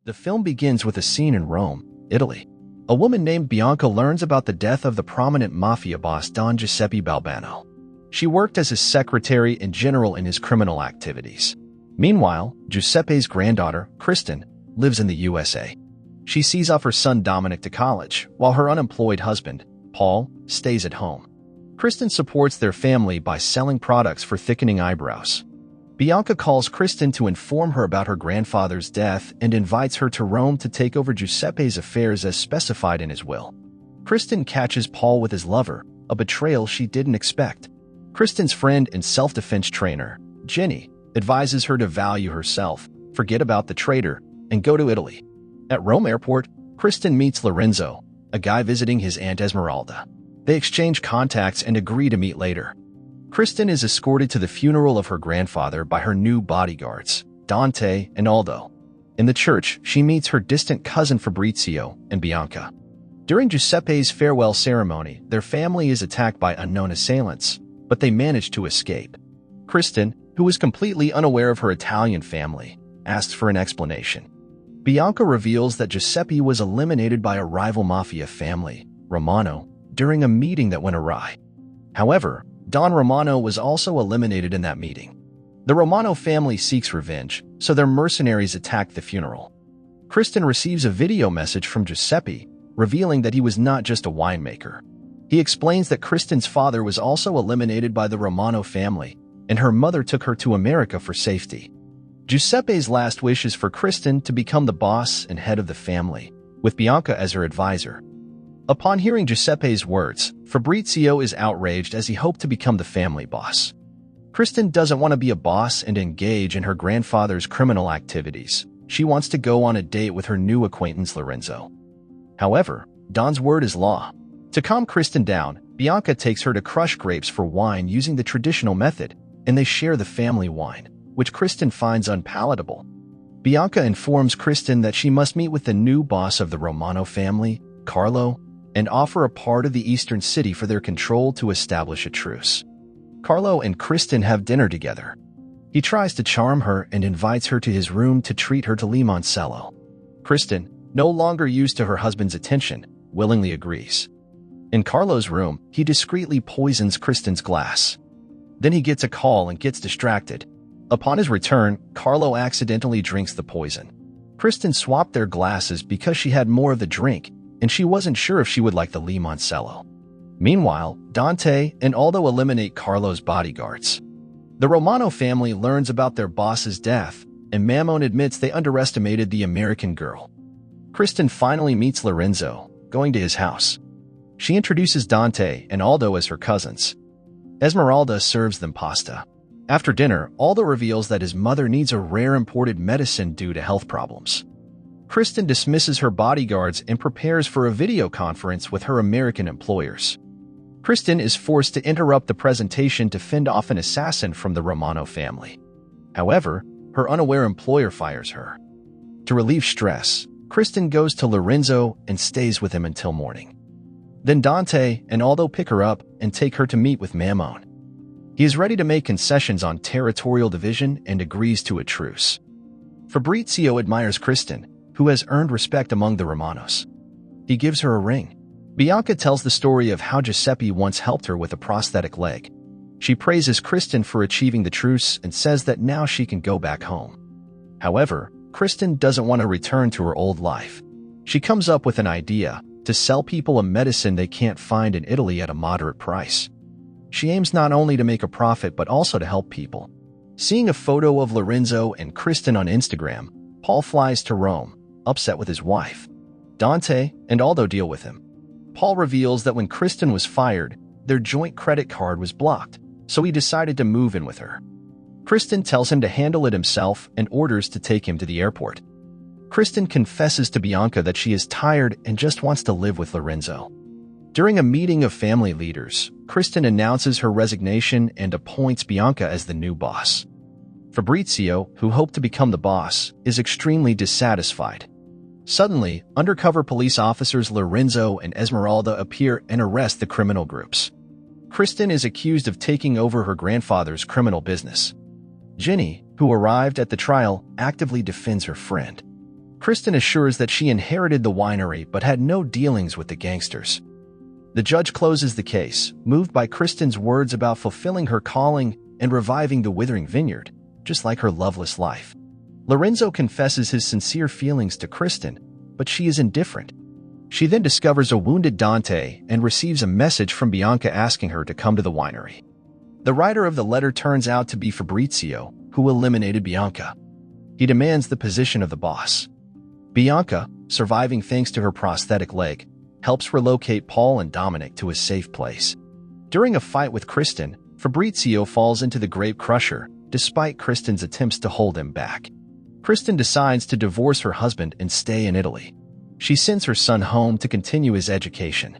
The film begins with a scene in Rome, Italy. A woman named Bianca learns about the death of the prominent mafia boss Don Giuseppe Balbano. She worked as his secretary and general in his criminal activities. Meanwhile, Giuseppe's granddaughter, Kristen, lives in the USA. She sees off her son Dominic to college, while her unemployed husband, Paul, stays at home. Kristen supports their family by selling products for thickening eyebrows. Bianca calls Kristen to inform her about her grandfather's death and invites her to Rome to take over Giuseppe's affairs as specified in his will. Kristen catches Paul with his lover, a betrayal she didn't expect. Kristen's friend and self-defense trainer, Jenny, advises her to value herself, forget about the traitor, and go to Italy. At Rome Airport, Kristen meets Lorenzo, a guy visiting his Aunt Esmeralda. They exchange contacts and agree to meet later. Kristen is escorted to the funeral of her grandfather by her new bodyguards, Dante and Aldo. In the church, she meets her distant cousin Fabrizio and Bianca. During Giuseppe's farewell ceremony, their family is attacked by unknown assailants, but they manage to escape. Kristen, who is completely unaware of her Italian family, asks for an explanation. Bianca reveals that Giuseppe was eliminated by a rival mafia family, Romano, during a meeting that went awry. However, Don Romano was also eliminated in that meeting. The Romano family seeks revenge, so their mercenaries attack the funeral. Kristen receives a video message from Giuseppe, revealing that he was not just a winemaker. He explains that Kristen's father was also eliminated by the Romano family, and her mother took her to America for safety. Giuseppe's last wish is for Kristen to become the boss and head of the family, with Bianca as her advisor. Upon hearing Giuseppe's words, Fabrizio is outraged as he hoped to become the family boss. Kristen doesn't want to be a boss and engage in her grandfather's criminal activities. She wants to go on a date with her new acquaintance Lorenzo. However, Don's word is law. To calm Kristen down, Bianca takes her to crush grapes for wine using the traditional method, and they share the family wine, which Kristen finds unpalatable. Bianca informs Kristen that she must meet with the new boss of the Romano family, Carlo, and offer a part of the eastern city for their control to establish a truce. Carlo and Kristen have dinner together. He tries to charm her and invites her to his room to treat her to limoncello. Kristen, no longer used to her husband's attention, willingly agrees. In Carlo's room, he discreetly poisons Kristen's glass. Then he gets a call and gets distracted. Upon his return, Carlo accidentally drinks the poison. Kristen swapped their glasses because she had more of the drink, and she wasn't sure if she would like the limoncello. Meanwhile, Dante and Aldo eliminate Carlo's bodyguards. The Romano family learns about their boss's death, and Mammon admits they underestimated the American girl. Kristen finally meets Lorenzo, going to his house. She introduces Dante and Aldo as her cousins. Esmeralda serves them pasta. After dinner, Aldo reveals that his mother needs a rare imported medicine due to health problems. Kristen dismisses her bodyguards and prepares for a video conference with her American employers. Kristen is forced to interrupt the presentation to fend off an assassin from the Romano family. However, her unaware employer fires her. To relieve stress, Kristen goes to Lorenzo and stays with him until morning. Then Dante and Aldo pick her up and take her to meet with Mammon. He is ready to make concessions on territorial division and agrees to a truce. Fabrizio admires Kristen, who has earned respect among the Romanos. He gives her a ring. Bianca tells the story of how Giuseppe once helped her with a prosthetic leg. She praises Kristen for achieving the truce and says that now she can go back home. However, Kristen doesn't want to return to her old life. She comes up with an idea to sell people a medicine they can't find in Italy at a moderate price. She aims not only to make a profit but also to help people. Seeing a photo of Lorenzo and Kristen on Instagram, Paul flies to Rome, upset with his wife. Dante and Aldo deal with him. Paul reveals that when Kristen was fired, their joint credit card was blocked, so he decided to move in with her. Kristen tells him to handle it himself and orders to take him to the airport. Kristen confesses to Bianca that she is tired and just wants to live with Lorenzo. During a meeting of family leaders, Kristen announces her resignation and appoints Bianca as the new boss. Fabrizio, who hoped to become the boss, is extremely dissatisfied. Suddenly, undercover police officers Lorenzo and Esmeralda appear and arrest the criminal groups. Kristen is accused of taking over her grandfather's criminal business. Jenny, who arrived at the trial, actively defends her friend. Kristen assures that she inherited the winery but had no dealings with the gangsters. The judge closes the case, moved by Kristen's words about fulfilling her calling and reviving the withering vineyard, just like her loveless life. Lorenzo confesses his sincere feelings to Kristen, but she is indifferent. She then discovers a wounded Dante and receives a message from Bianca asking her to come to the winery. The writer of the letter turns out to be Fabrizio, who eliminated Bianca. He demands the position of the boss. Bianca, surviving thanks to her prosthetic leg, helps relocate Paul and Dominic to a safe place. During a fight with Kristen, Fabrizio falls into the grape crusher, despite Kristen's attempts to hold him back. Kristen decides to divorce her husband and stay in Italy. She sends her son home to continue his education.